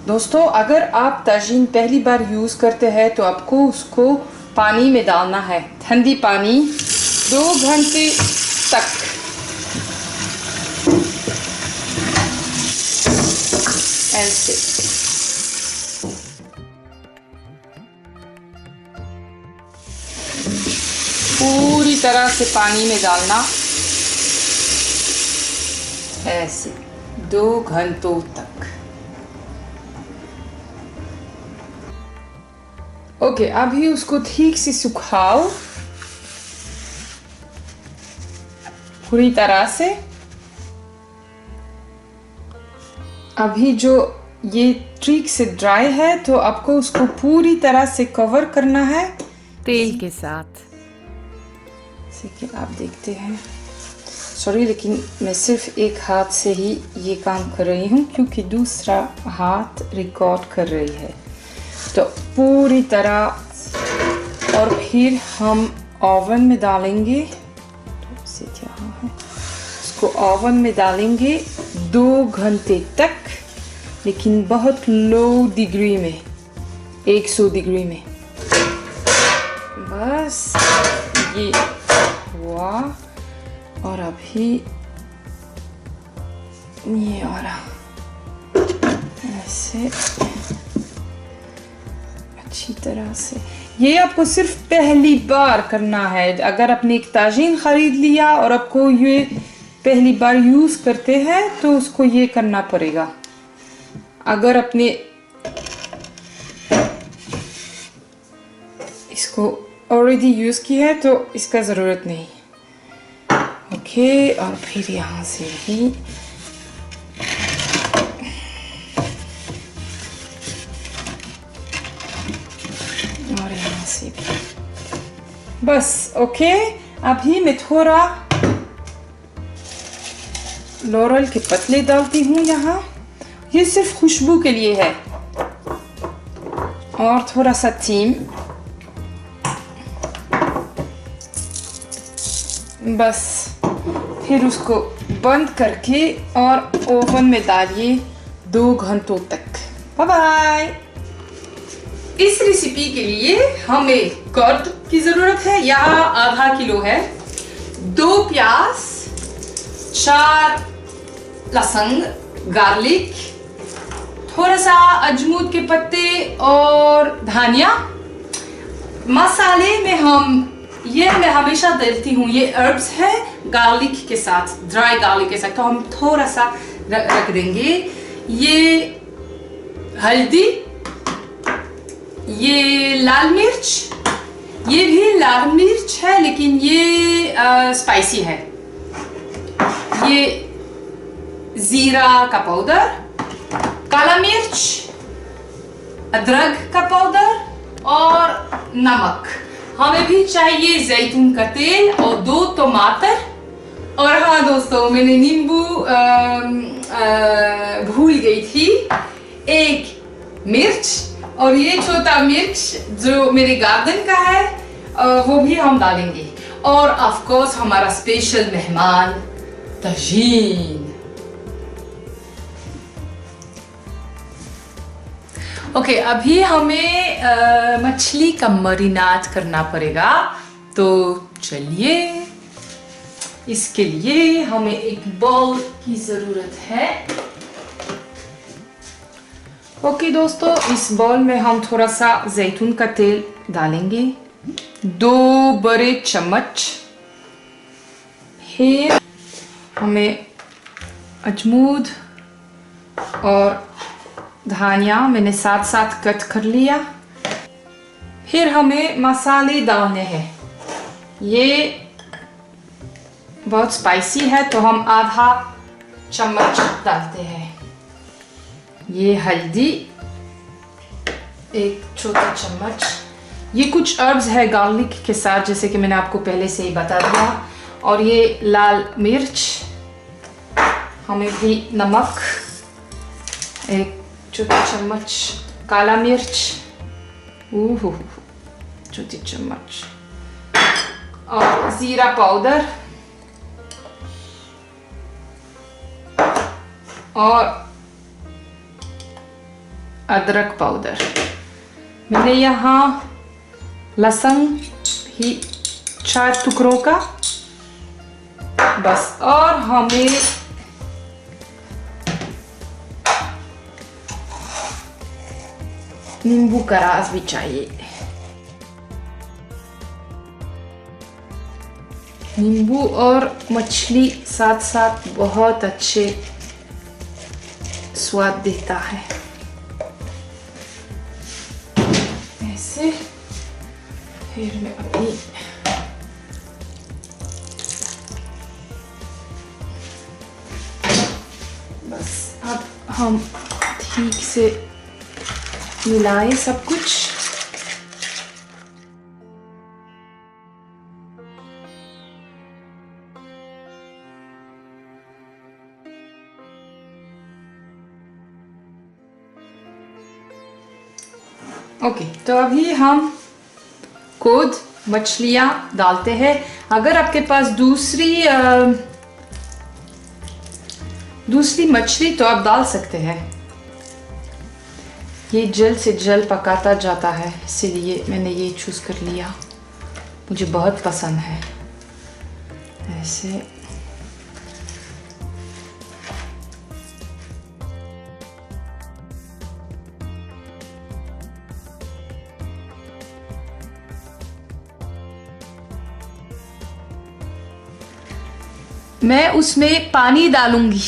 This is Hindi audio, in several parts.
दोस्तों, अगर आप ताजीन पहली बार यूज़ करते हैं तो आपको उसको पानी में डालना है, ठंडी पानी, 2 घंटे तक। ऐसे पूरी तरह से पानी में डालना, ऐसे 2 घंटों तक। ओके, अभी उसको ठीक से सुखाओ पूरी तरह से। अभी जो ये ठीक से ड्राई है तो आपको उसको पूरी तरह से कवर करना है तेल के साथ। जैसे कि आप देखते हैं, सॉरी लेकिन मैं सिर्फ एक हाथ से ही ये काम कर रही हूँ क्योंकि दूसरा हाथ रिकॉर्ड कर रही है। तो पूरी तरह, और फिर हम ओवन में डालेंगे, तो से यहाँ है, इसको ओवन में डालेंगे 2 घंटे तक, लेकिन बहुत लो डिग्री में, 100 डिग्री में। बस ये हुआ, और अभी ये आ रहा ऐसे अच्छी तरह से। ये आपको सिर्फ पहली बार करना है। अगर आपने एक ताजीन खरीद लिया और आपको ये पहली बार यूज़ करते हैं तो उसको ये करना पड़ेगा। अगर आपने इसको ऑलरेडी यूज़ किया है तो इसका ज़रूरत नहीं। ओके, और फिर यहाँ से भी और यहाँ से भी बस। ओके, अभी मैं थोड़ा लॉरेल के पत्ते डालती हूँ यहाँ, ये सिर्फ खुशबू के लिए है, और थोड़ा सा थीम, बस। फिर उसको बंद करके और ओवन में डालिए 2 घंटों तक। Bye bye. इस रेसिपी के लिए हमें कर्ड की ज़रूरत है, यहाँ आधा किलो है, 2 प्याज, 4 लहसुन, गार्लिक, थोड़ा सा अजमूद के पत्ते और धनिया। मसाले में मैं हमेशा देती हूँ, ये हर्ब्स है गार्लिक के साथ, ड्राई गार्लिक के साथ, तो हम थोड़ा सा रख देंगे। ये हल्दी, ये लाल मिर्च, ये भी लाल मिर्च है लेकिन ये स्पाइसी है। ये जीरा का पाउडर, काला मिर्च, अदरक का पाउडर और नमक। हमें भी चाहिए जैतून का तेल और 2 टमाटर। और हाँ दोस्तों, मैंने नींबू भूल गई थी, 1 मिर्च, और ये छोटा मिर्च जो मेरे गार्डन का है वो भी हम डालेंगे। और ऑफ कोर्स हमारा स्पेशल मेहमान ताजीन। ओके, अभी हमें मछली का मरीनाट करना पड़ेगा, तो चलिए। इसके लिए हमें एक बाउल की ज़रूरत है। ओके दोस्तों, इस बाउल में हम थोड़ा सा जैतून का तेल डालेंगे, 2 बड़े चम्मच। फिर हमें अजमूद और धनिया मैंने साथ साथ कट कर लिया। फिर हमें मसाले डालने हैं, ये बहुत स्पाइसी है तो हम आधा चम्मच डालते हैं। ये हल्दी 1 छोटा चम्मच, ये कुछ हर्ब्स है गार्लिक के साथ जैसे कि मैंने आपको पहले से ही बता दिया। और ये लाल मिर्च, हमें भी नमक 1 छोटा चम्मच, काला मिर्च छोटी चम्मच, और जीरा पाउडर, और अदरक पाउडर। मैंने यहाँ लहसुन ही 4 टुकड़ों का बस। और हमें नींबू का रस भी चाहिए। नींबू और मछली साथ साथ बहुत अच्छे स्वाद देता है। ऐसे फिर मैं अभी बस अब हम ठीक से मिलाएं सब कुछ। ओके, तो अभी हम खुद मछलियाँ डालते हैं। अगर आपके पास दूसरी मछली तो आप डाल सकते हैं। ये जल्द से जल्द पकाता जाता है, इसीलिए मैंने ये चूज़ कर लिया। मुझे बहुत पसंद है ऐसे। मैं उसमें पानी डालूंगी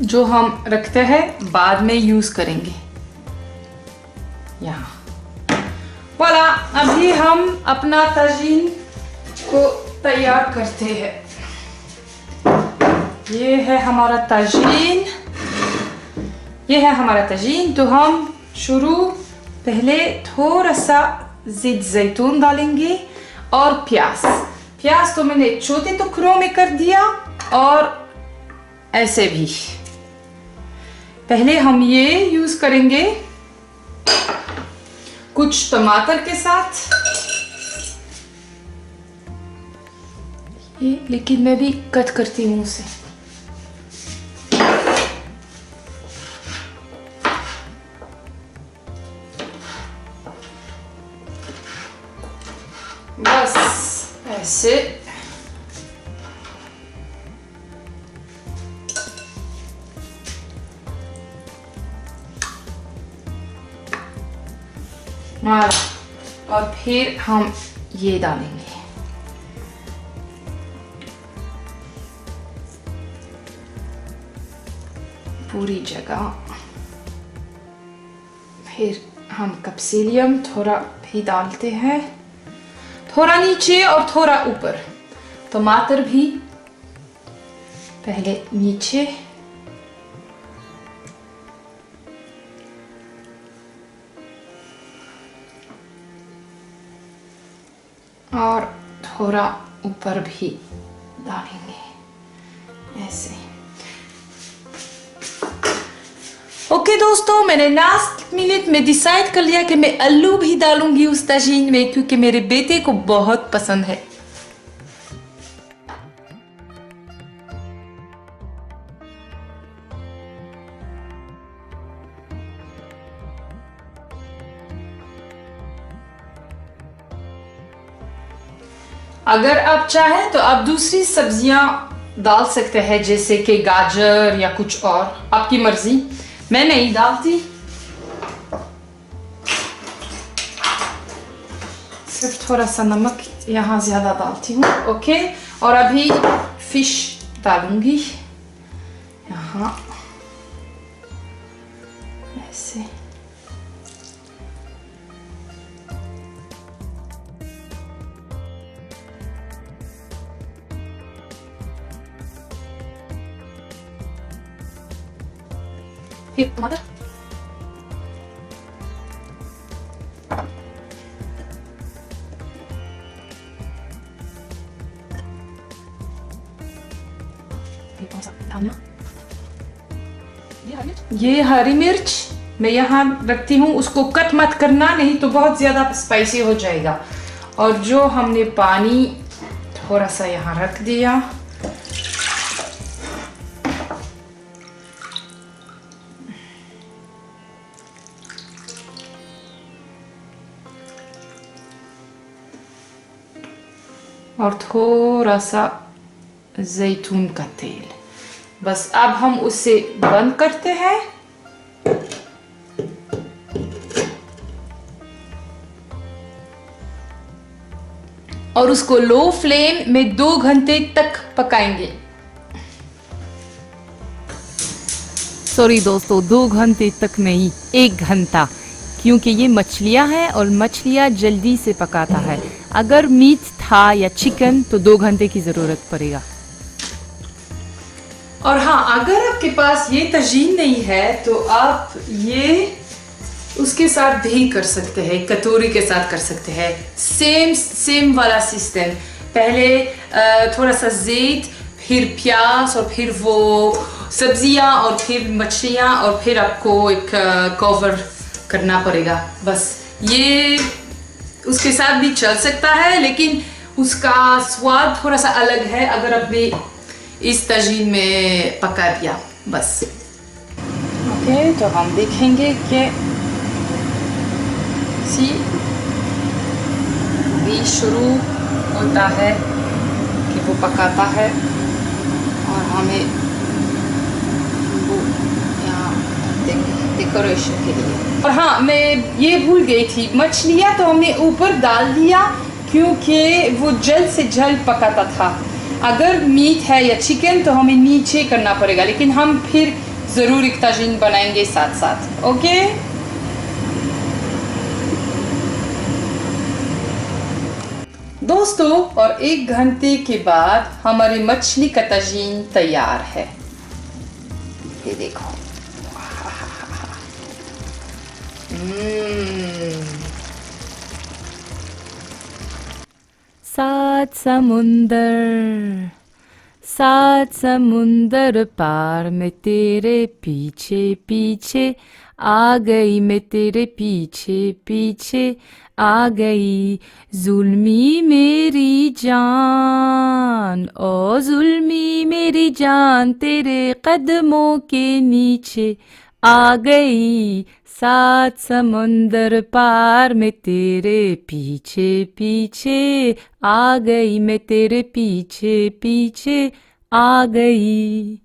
जो हम रखते हैं, बाद में यूज करेंगे। यहाँ वाला, अभी हम अपना ताजीन को तैयार करते हैं। ये है हमारा ताजीन, ये है हमारा ताजीन। तो हम पहले थोड़ा सा ज़ैत ज़ैतून डालेंगे और प्याज तो मैंने छोटे टुकड़ों में कर दिया, और ऐसे भी पहले हम ये यूज करेंगे कुछ टमाटर के साथ। ये लेकिन मैं भी कट करती हूँ उसे। बस ऐसे और फिर हम ये डालेंगे। पूरी जगह। फिर हम कैप्सिकम थोड़ा भी डालते हैं, थोड़ा नीचे और थोड़ा ऊपर। टमाटर भी पहले नीचे और थोड़ा ऊपर भी डालेंगे ऐसे। ओके दोस्तों, मैंने लास्ट मिनट में डिसाइड कर लिया कि मैं आलू भी डालूंगी उस ताजीन में, क्योंकि मेरे बेटे को बहुत पसंद है। अगर आप चाहें तो आप दूसरी सब्जियां डाल सकते हैं, जैसे कि गाजर या कुछ और, आपकी मर्जी। मैं नहीं डालती, सिर्फ थोड़ा सा नमक यहाँ ज्यादा डालती हूँ। ओके, और अभी फिश डालूंगी यहाँ ऐसे। फिर टमाटर, ये हरी मिर्च मैं यहाँ रखती हूँ, उसको कट मत करना, नहीं तो बहुत ज़्यादा स्पाइसी हो जाएगा। और जो हमने पानी थोड़ा सा यहाँ रख दिया, और थोड़ा सा जैतून का तेल। बस अब हम उसे बंद करते हैं। और उसको लो फ्लेम में 2 घंटे तक पकाएंगे। सॉरी दोस्तों, 2 घंटे तक नहीं, 1 घंटा, क्योंकि ये मछलियाँ हैं और मछलियाँ जल्दी से पकाता है। अगर मीट था या चिकन तो 2 घंटे की ज़रूरत पड़ेगा। और हाँ, अगर आपके पास ये तजीन नहीं है तो आप ये उसके साथ भी कर सकते हैं, कटोरी के साथ कर सकते हैं। सेम वाला सिस्टम। पहले थोड़ा सा ज़ैत, फिर प्याज और फिर वो सब्जियां और फिर मछलियां और फिर आपको एक कवर करना पड़ेगा। बस ये उसके साथ भी चल सकता है, लेकिन उसका स्वाद थोड़ा सा अलग है अगर आपने इस तजीन में पका दिया। बस ओके, तो हम देखेंगे कि सी भी शुरू होता है कि वो पकाता है और हमें वो यहाँ डेकोरेशन के लिए। और हाँ, मैं ये भूल गई थी, मछलियाँ तो हमने ऊपर डाल दिया क्योंकि वो जल्द से जल्द पकाता था। अगर मीट है या चिकन तो हमें नीचे करना पड़ेगा, लेकिन हम फिर ज़रूर एक ताजीन बनाएंगे साथ साथ। ओके, दोस्तों, और 1 घंटे के बाद हमारी मछली का ताजीन तैयार है। ये देखो। सात समुंदर पार मैं तेरे पीछे पीछे आ गई, मैं तेरे पीछे पीछे आ गई। जुल्मी मेरी जान, ओ जुल्मी मेरी जान, तेरे कदमों के नीचे आ गई। 7 समुंदर पार मैं तेरे पीछे पीछे आ गई, मैं तेरे पीछे पीछे आ गई।